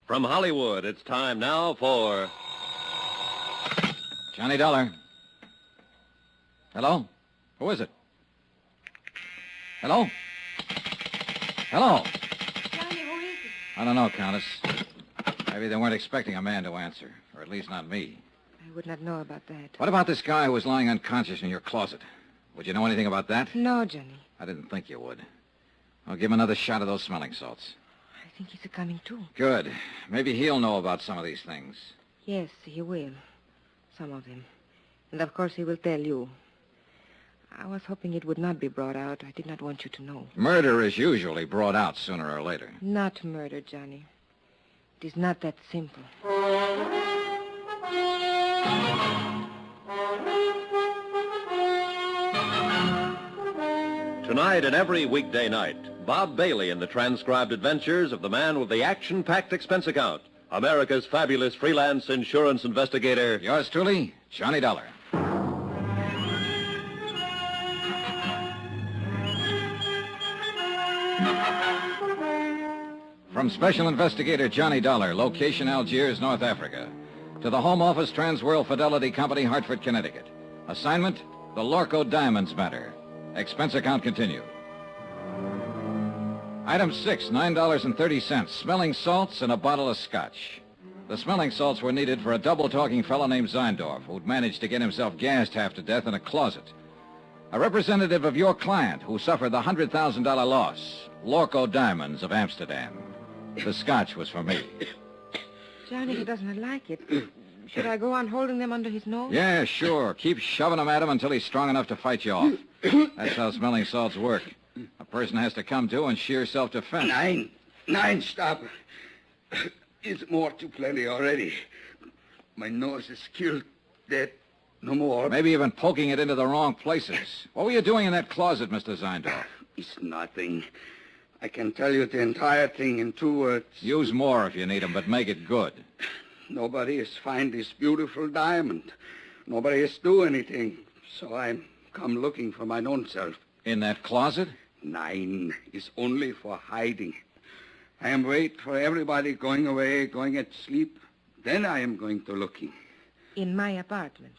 From Hollywood, it's time now for... Johnny Dollar. Hello? Who is it? Hello? Hello? Johnny, who is it? I don't know, Countess. Maybe they weren't expecting a man to answer, or at least not me. I would not know about that. What about this guy who was lying unconscious in your closet? Would you know anything about that? No, Johnny. I didn't think you would. I'll give him another shot of those smelling salts. I think he's coming too. Good. Maybe he'll know about some of these things. Yes, he will. Some of them. And of course he will tell you. I was hoping it would not be brought out. I did not want you to know. Murder is usually brought out sooner or later. Not murder, Johnny. It is not that simple. Tonight and every weekday night, Bob Bailey in the transcribed adventures of the man with the action-packed expense account, America's fabulous freelance insurance investigator. Yours truly, Johnny Dollar. From Special Investigator Johnny Dollar, location Algiers, North Africa, to the Home Office Transworld Fidelity Company, Hartford, Connecticut. Assignment, the Lorcoe Diamonds matter. Expense account continued. Item 6, $9.30, smelling salts and a bottle of scotch. The smelling salts were needed for a double-talking fellow named Zeindorf, who'd managed to get himself gassed half to death in a closet. A representative of your client who suffered the $100,000 loss, Lorcoe Diamonds of Amsterdam. The scotch was for me. Johnny, he does not like it. Should I go on holding them under his nose? Yeah, sure. Keep shoving them at him until he's strong enough to fight you off. That's how smelling salts work. A person has to come to in sheer self-defense. Nine, stop. It's more too plenty already. My nose is killed, dead, no more. Maybe even poking it into the wrong places. What were you doing in that closet, Mr. Zeindorf? It's nothing. I can tell you the entire thing in 2 words. Use more if you need them, but make it good. Nobody has found this beautiful diamond. Nobody has do anything. So I'm come looking for my own self. In that closet? 9 is only for hiding. I am wait for everybody going away, going at sleep. Then I am going to looking. In my apartment.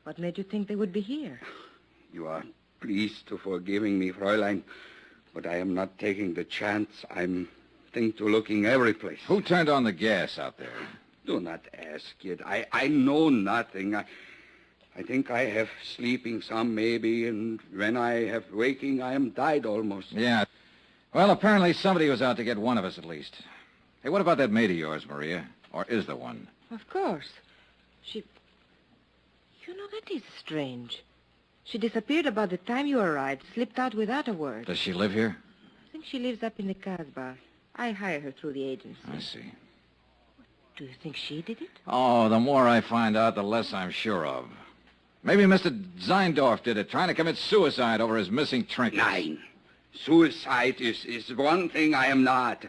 What made you think they would be here? You are pleased to forgiving me, Fräulein, but I am not taking the chance. I'm think to looking every place. Who turned on the gas out there? Do not ask it. I know nothing. I think I have sleeping some, maybe, and when I have waking, I am died almost. Yeah. Well, apparently somebody was out to get one of us at least. Hey, what about that maid of yours, Maria? Or is there one? Of course. She... You know, that is strange. She disappeared about the time you arrived, slipped out without a word. Does she live here? I think she lives up in the Casbah. I hire her through the agency. I see. Do you think she did it? Oh, the more I find out, the less I'm sure of. Maybe Mr. Zeindorf did it, trying to commit suicide over his missing trinkets. 9. Suicide is one thing I am not.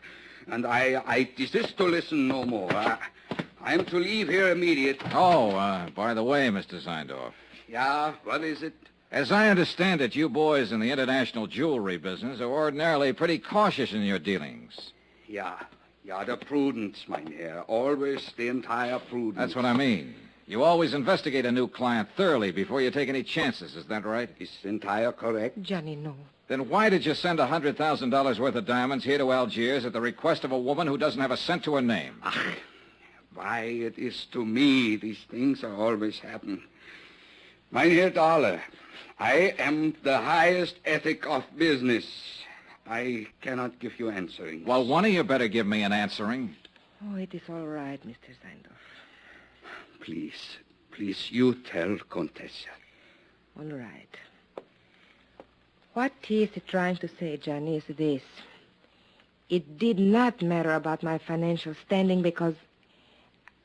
And I desist to listen no more. I am to leave here immediate. Oh, by the way, Mr. Zeindorf. Yeah, what is it? As I understand it, you boys in the international jewelry business are ordinarily pretty cautious in your dealings. Yeah, the prudence, mynheer. Always the entire prudence. That's what I mean. You always investigate a new client thoroughly before you take any chances, is that right? Is entire correct? Johnny, no. Then why did you send $100,000 worth of diamonds here to Algiers at the request of a woman who doesn't have a cent to her name? Why, it is to me these things are always happen. Mynheer Dollar, I am the highest ethic of business. I cannot give you answering. Well, one of you better give me an answering. Oh, it is all right, Mr. Zeindorf. Please, you tell Contessa. All right. What he is trying to say, Johnny, is this. It did not matter about my financial standing because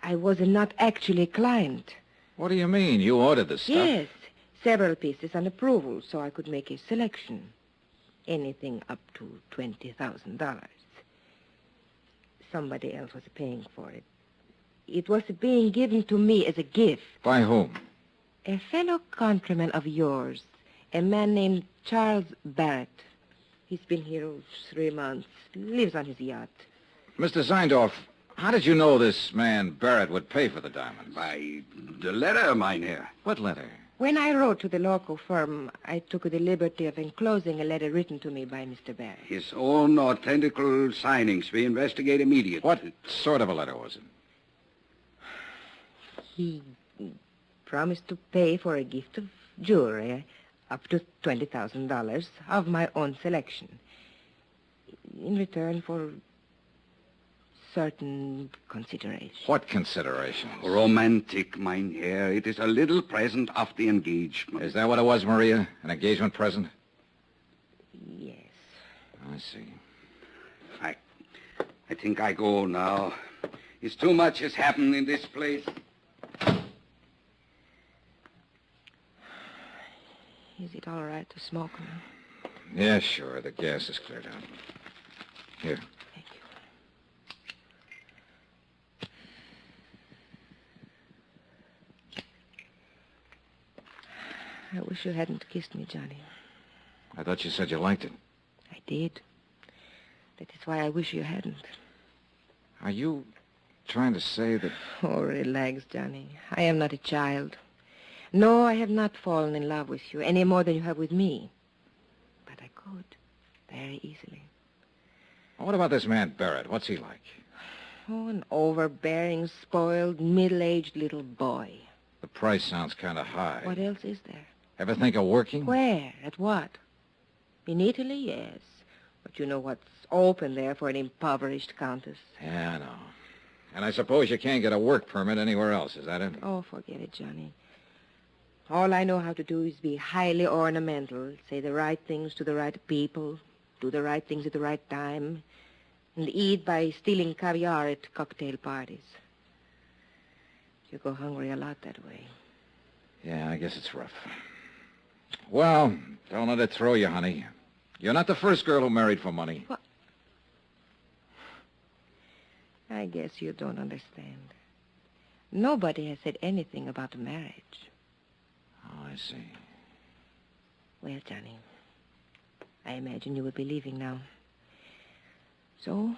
I was not actually a client. What do you mean? You ordered the stuff? Yes, several pieces on approval, so I could make a selection. Anything up to $20,000. Somebody else was paying for it. It was being given to me as a gift. By whom? A fellow countryman of yours, a man named Charles Barrett. He's been here 3 months, lives on his yacht. Mr. Zeindorf, How did you know this man, Barrett, would pay for the diamonds? By the letter, Mynheer. What letter? When I wrote to the Lorcoe firm, I took the liberty of enclosing a letter written to me by Mr. Barrett. His own authentical signings. We investigate immediately. What sort of a letter was it? He promised to pay for a gift of jewelry up to $20,000 of my own selection in return for certain consideration. What considerations? Romantic, Mynheer. It is a little present of the engagement. Is that what it was, Maria? An engagement present? Yes. I see. I think I go now. It's too much has happened in this place. Is it all right to smoke now? Yeah, sure. The gas is cleared out. Here. Thank you. I wish you hadn't kissed me, Johnny. I thought you said you liked it. I did. That is why I wish you hadn't. Are you trying to say that... Oh, relax, Johnny. I am not a child. No, I have not fallen in love with you any more than you have with me. But I could, very easily. What about this man, Barrett? What's he like? Oh, an overbearing, spoiled, middle-aged little boy. The price sounds kind of high. What else is there? Ever think of working? Where? At what? In Italy, yes. But you know what's open there for an impoverished countess. Yeah, I know. And I suppose you can't get a work permit anywhere else, is that it? Oh, forget it, Johnny. All I know how to do is be highly ornamental, say the right things to the right people, do the right things at the right time, and eat by stealing caviar at cocktail parties. You go hungry a lot that way. Yeah, I guess it's rough. Well, don't let it throw you, honey. You're not the first girl who married for money. What? I guess you don't understand. Nobody has said anything about marriage. Oh, I see. Well, Johnny, I imagine you will be leaving now. So,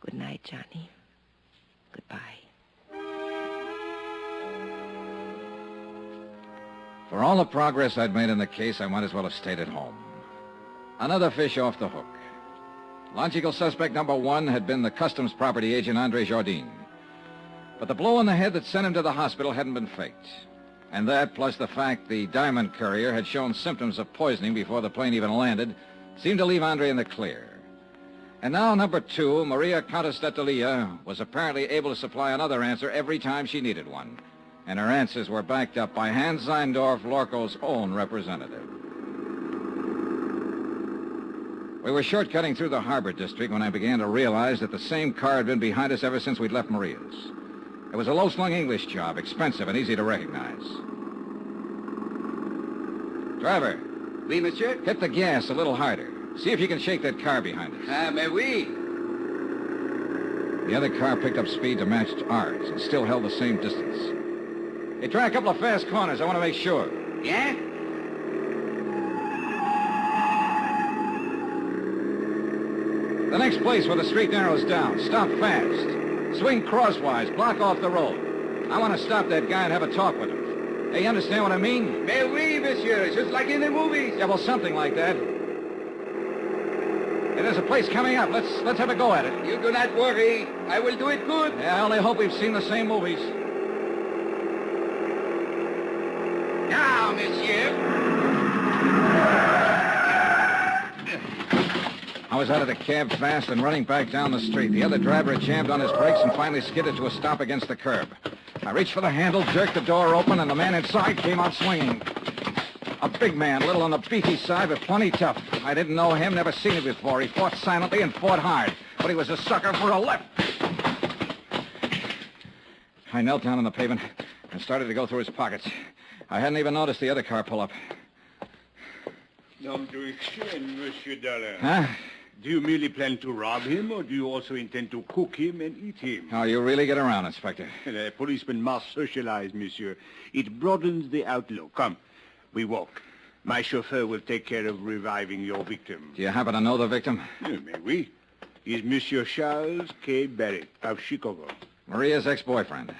good night, Johnny. Goodbye. For all the progress I'd made in the case, I might as well have stayed at home. Another fish off the hook. Logical suspect number one had been the customs property agent Andre Jardine. But the blow on the head that sent him to the hospital hadn't been faked. And that, plus the fact the diamond courier had shown symptoms of poisoning before the plane even landed, seemed to leave Andre in the clear. And now number two, Maria Countess d'Atalia, was apparently able to supply another answer every time she needed one. And her answers were backed up by Hans Zeindorf, Lorcoe's own representative. We were shortcutting through the harbor district when I began to realize that the same car had been behind us ever since we'd left Maria's. It was a low-slung English job, expensive and easy to recognize. Driver. Oui, monsieur? Hit the gas a little harder. See if you can shake that car behind us. Mais oui. The other car picked up speed to match ours and still held the same distance. Hey, try a couple of fast corners. I want to make sure. Yeah? The next place where the street narrows down. Stop fast. Swing crosswise. Block off the road. I want to stop that guy and have a talk with him. Hey, you understand what I mean? Mais oui, monsieur. Just like in the movies. Yeah, well, something like that. Hey, there's a place coming up. Let's have a go at it. You do not worry. I will do it good. Yeah, I only hope we've seen the same movies. Now, monsieur. I was out of the cab fast and running back down the street. The other driver had jammed on his brakes and finally skidded to a stop against the curb. I reached for the handle, jerked the door open, and the man inside came out swinging. A big man, a little on the beefy side, but plenty tough. I didn't know him, never seen him before. He fought silently and fought hard, but he was a sucker for a lift. I knelt down on the pavement and started to go through his pockets. I hadn't even noticed the other car pull up. Don't you explain, Monsieur Dollar. Huh? Do you merely plan to rob him, or do you also intend to cook him and eat him? Oh, you really get around, Inspector. A policeman must socialize, monsieur. It broadens the outlook. Come, we walk. My chauffeur will take care of reviving your victim. Do you happen to know the victim? Mais oui. is Monsieur Charles K. Barrett of Chicago. Maria's ex-boyfriend.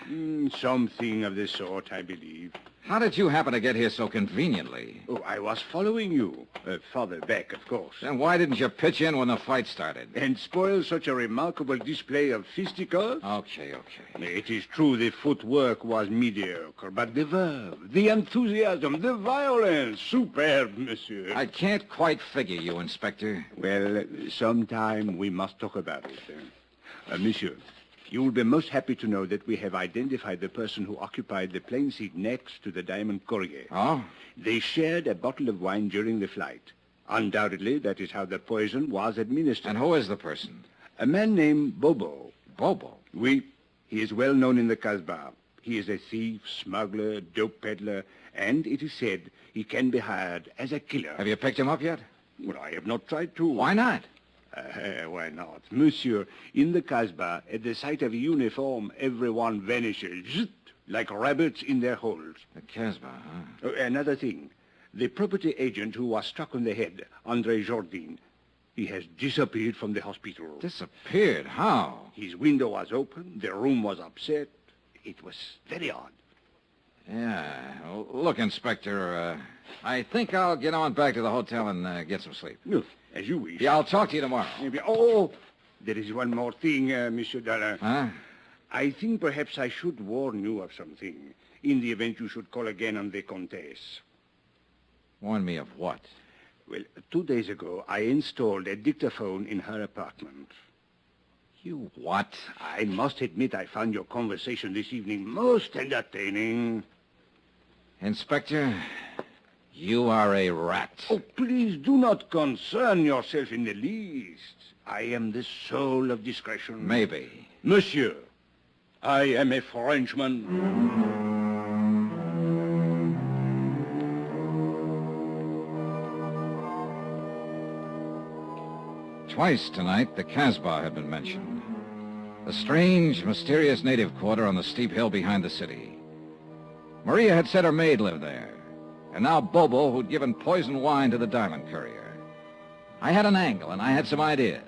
Something of the sort, I believe. How did you happen to get here so conveniently? Oh, I was following you. Farther back, of course. Then why didn't you pitch in when the fight started? And spoil such a remarkable display of fisticuffs? Okay. It is true the footwork was mediocre, but the verve, the enthusiasm, the violence, superb, monsieur. I can't quite figure you, Inspector. Well, sometime we must talk about it. Monsieur, you will be most happy to know that we have identified the person who occupied the plane seat next to the Diamond Courier. Oh? They shared a bottle of wine during the flight. Undoubtedly, that is how the poison was administered. And who is the person? A man named Bobo. Bobo? Oui. He is well known in the Casbah. He is a thief, smuggler, dope peddler, and it is said he can be hired as a killer. Have you picked him up yet? Well, I have not tried to. Why not? Why not? Monsieur, in the Casbah, at the sight of a uniform, everyone vanishes, zzt, like rabbits in their holes. The Casbah, huh? Another thing. The property agent who was struck on the head, André Jourdain, he has disappeared from the hospital. Disappeared? How? His window was open, the room was upset. It was very odd. Yeah. Well, look, Inspector, I think I'll get on back to the hotel and get some sleep. As you wish. Yeah, I'll talk to you tomorrow. Maybe. Oh, there is one more thing, Monsieur Dollar. Huh? I think perhaps I should warn you of something, in the event you should call again on the Comtesse. Warn me of what? Well, 2 days ago, I installed a dictaphone in her apartment. You what? I must admit I found your conversation this evening most entertaining. Inspector, you are a rat. Oh, please do not concern yourself in the least. I am the soul of discretion. Maybe. Monsieur, I am a Frenchman. Twice tonight, the Casbah had been mentioned. The strange, mysterious native quarter on the steep hill behind the city. Maria had said her maid lived there. And now Bobo, who'd given poisoned wine to the Diamond Courier. I had an angle, and I had some ideas.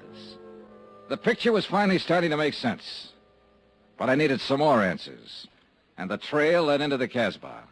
The picture was finally starting to make sense. But I needed some more answers. And the trail led into the Casbah.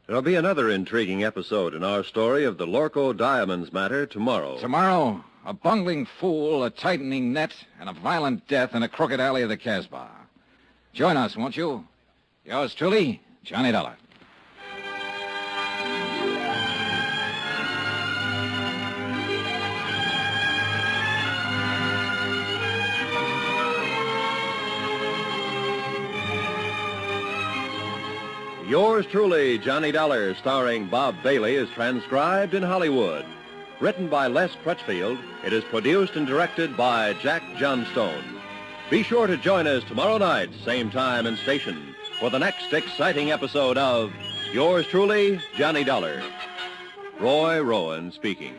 There'll be another intriguing episode in our story of the Lorcoe Diamonds matter tomorrow. Tomorrow, a bungling fool, a tightening net, and a violent death in a crooked alley of the Casbah. Join us, won't you? Yours truly, Johnny Dollar. Yours truly, Johnny Dollar, starring Bob Bailey, is transcribed in Hollywood. Written by Les Crutchfield, it is produced and directed by Jack Johnstone. Be sure to join us tomorrow night, same time and station, for the next exciting episode of Yours truly, Johnny Dollar. Roy Rowan speaking.